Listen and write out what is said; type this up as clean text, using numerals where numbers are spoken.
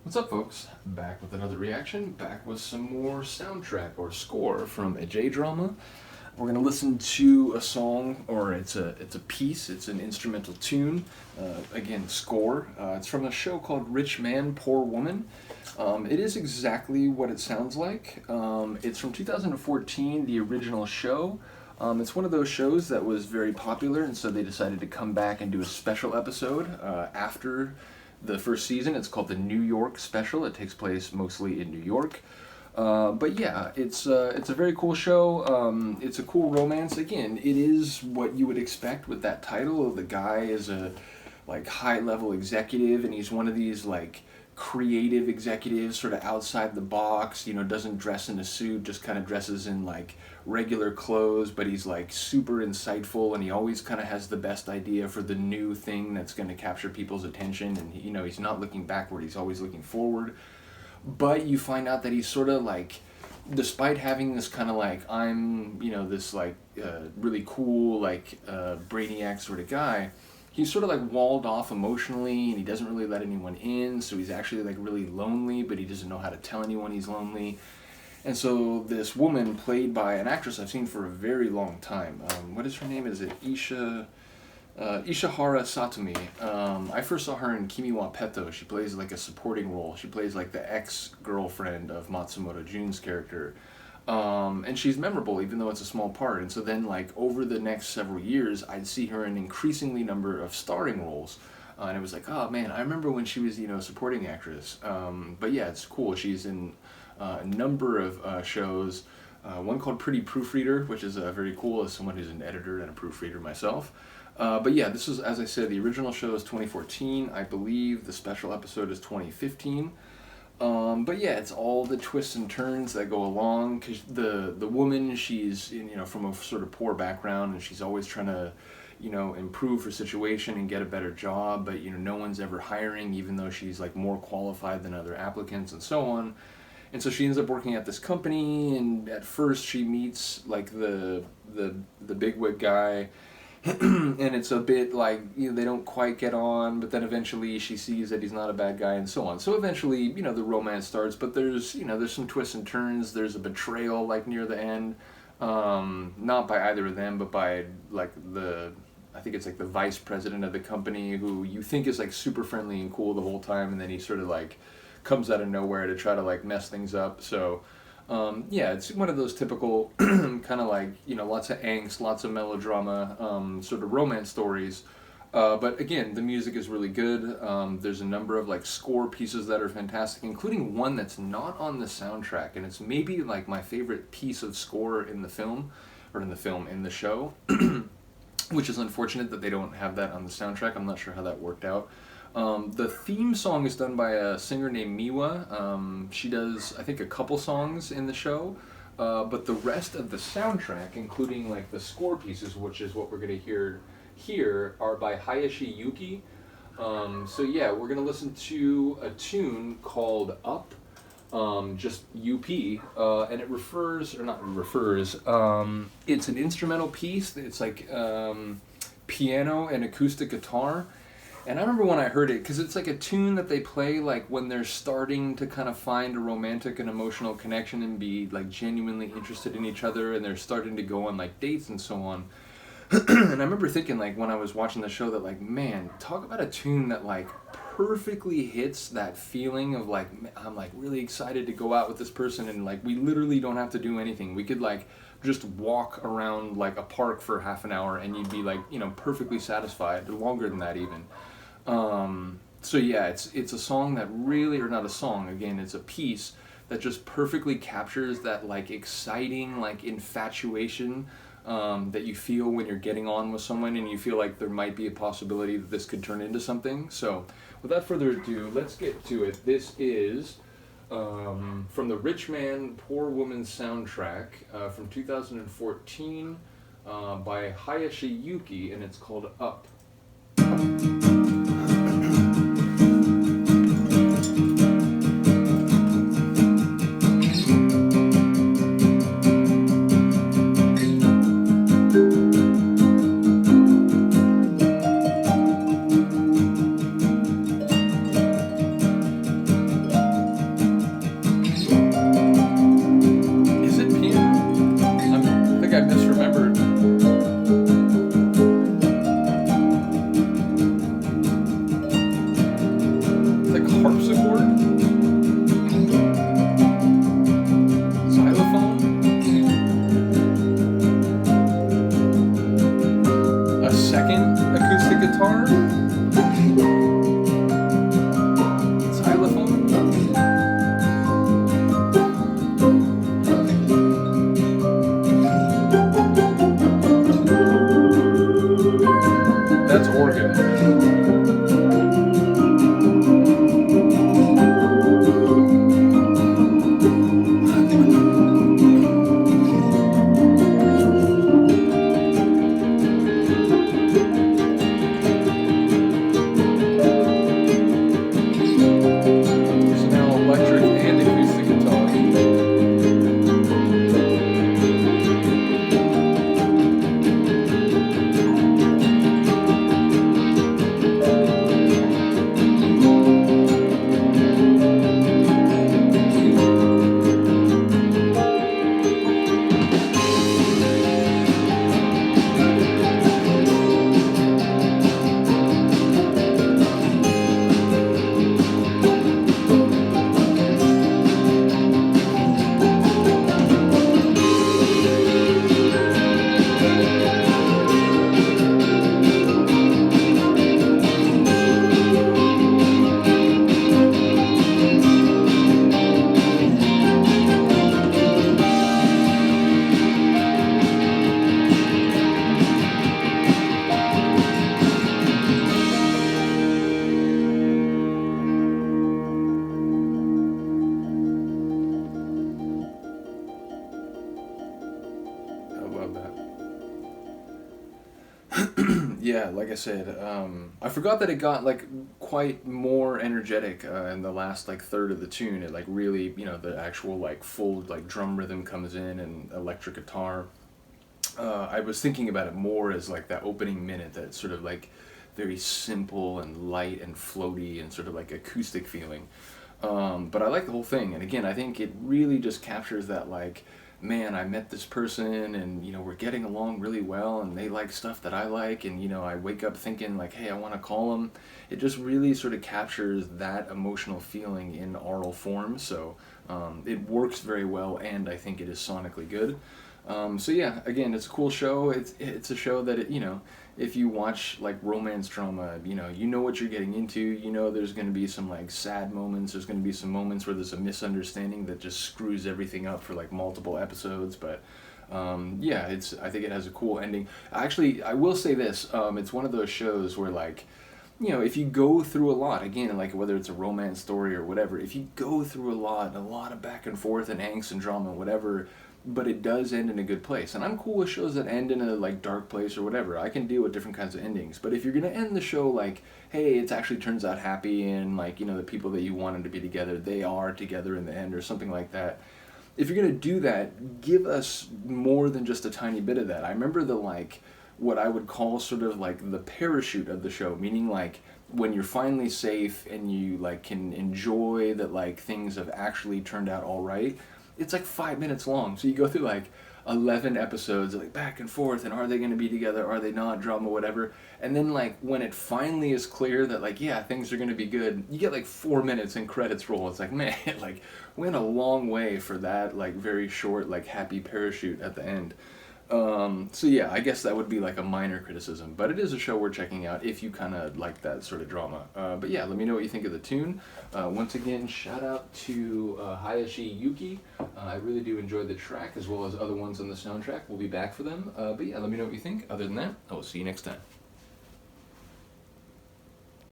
What's up, folks? Back with another reaction, back with some more soundtrack or score from a J-drama. We're gonna listen to a song, or it's a piece. It's an instrumental tune. Again, score. It's from a show called Rich Man, Poor Woman. It is exactly what it sounds like. It's from 2014, the original show. It's one of those shows that was very popular, and so they decided to come back and do a special episode after the first season. It's called the New York Special. It takes place mostly in New York. But yeah, it's a very cool show. It's a cool romance. Again, it is what you would expect with that title. The guy is a high level executive, and he's one of these creative executives, sort of outside the box. Doesn't dress in a suit, just kind of dresses in regular clothes. But he's super insightful, and he always kind of has the best idea for the new thing that's going to capture people's attention. And he's not looking backward; he's always looking forward. But you find out that he's sort of despite having this kind of I'm this really cool brainiac sort of guy, he's sort of walled off emotionally, and he doesn't really let anyone in. So he's actually really lonely, but he doesn't know how to tell anyone he's lonely. And so this woman, played by an actress I've seen for a very long time, what is her name? Is it Ishihara Satomi? I first saw her in Kimi wa Petto. She plays a supporting role. She plays the ex-girlfriend of Matsumoto Jun's character. And she's memorable, even though it's a small part. And so then over the next several years, I'd see her in increasingly number of starring roles. And it was oh man, I remember when she was a supporting actress. But yeah, it's cool. She's in a number of shows. One called Pretty Proofreader, which is very cool as someone who's an editor and a proofreader myself. But yeah, this was, as I said, the original show is 2014. I believe the special episode is 2015. But yeah, it's all the twists and turns that go along, because the woman, she's from a sort of poor background, and she's always trying to improve her situation and get a better job, but no one's ever hiring, even though she's more qualified than other applicants and so on. And so she ends up working at this company, and at first she meets the bigwig guy. And it's a bit they don't quite get on, but then eventually she sees that he's not a bad guy, and so on. So eventually, the romance starts, but there's some twists and turns. There's a betrayal near the end, not by either of them, but by I think it's the vice president of the company, who you think is super friendly and cool the whole time, and then he sort of comes out of nowhere to try to mess things up. So yeah, it's one of those typical kind of lots of angst, lots of melodrama, sort of romance stories. But again, the music is really good. There's a number of score pieces that are fantastic, including one that's not on the soundtrack, and it's maybe my favorite piece of score in the film, in the show, which is unfortunate that they don't have that on the soundtrack. I'm not sure how that worked out. The theme song is done by a singer named Miwa. She does, I think, a couple songs in the show, but the rest of the soundtrack, including the score pieces, which is what we're going to hear here, are by Hayashi Yuki. So yeah, we're going to listen to a tune called Up, just UP, and it it's an instrumental piece. It's piano and acoustic guitar. And I remember when I heard it, because it's a tune that they play when they're starting to kind of find a romantic and emotional connection and be genuinely interested in each other, and they're starting to go on dates and so on. And I remember thinking when I was watching the show that man, talk about a tune that perfectly hits that feeling of I'm really excited to go out with this person, and we literally don't have to do anything. We could just walk around a park for half an hour, and you'd be perfectly satisfied, or longer than that even. So yeah, it's a song that really, or not a song, again, it's a piece that just perfectly captures that exciting infatuation that you feel when you're getting on with someone, and you feel there might be a possibility that this could turn into something. So without further ado, let's get to it. This is from the Rich Man, Poor Woman soundtrack from 2014 by Hayashi Yuki, and it's called Up. Yeah, like I said, I forgot that it got like quite more energetic in the last like third of the tune. It like really, the actual like full like drum rhythm comes in and electric guitar. I was thinking about it more as like that opening minute, that sort of like very simple and light and floaty and sort of like acoustic feeling. But I like the whole thing, and again, I think it really just captures that like, man, I met this person, and we're getting along really well, and they like stuff that I like, and I wake up thinking like, hey, I want to call them. It just really sort of captures that emotional feeling in oral form, so it works very well, and I think it is sonically good. So yeah, again, it's a cool show. It's a show that if you watch like romance drama, you know what you're getting into. There's going to be some like sad moments. There's going to be some moments where there's a misunderstanding that just screws everything up for like multiple episodes. But yeah, I think it has a cool ending. Actually, I will say this. It's one of those shows where like, if you go through a lot, again, like whether it's a romance story or whatever, if you go through a lot of back and forth and angst and drama, whatever, but it does end in a good place. And I'm cool with shows that end in a like dark place or whatever. I can deal with different kinds of endings. But if you're gonna end the show like, hey, it actually turns out happy, and like, the people that you wanted to be together, they are together in the end, or something like that. If you're gonna do that, give us more than just a tiny bit of that. I remember the like what I would call sort of like the parachute of the show, meaning like when you're finally safe and you like can enjoy that like things have actually turned out all right. It's like 5 minutes long, so you go through like 11 episodes like back and forth, and are they going to be together, are they not, drama, whatever, and then like when it finally is clear that like, yeah, things are going to be good, you get like 4 minutes and credits roll. It's like, man, like went a long way for that like very short like happy parachute at the end. So yeah, I guess that would be like a minor criticism, but it is a show worth checking out if you kind of like that sort of drama. But yeah, let me know what you think of the tune. Once again, shout out to Hayashi Yuki. I really do enjoy the track as well as other ones on the soundtrack. We'll be back for them. But yeah, let me know what you think. Other than that, I will see you next time.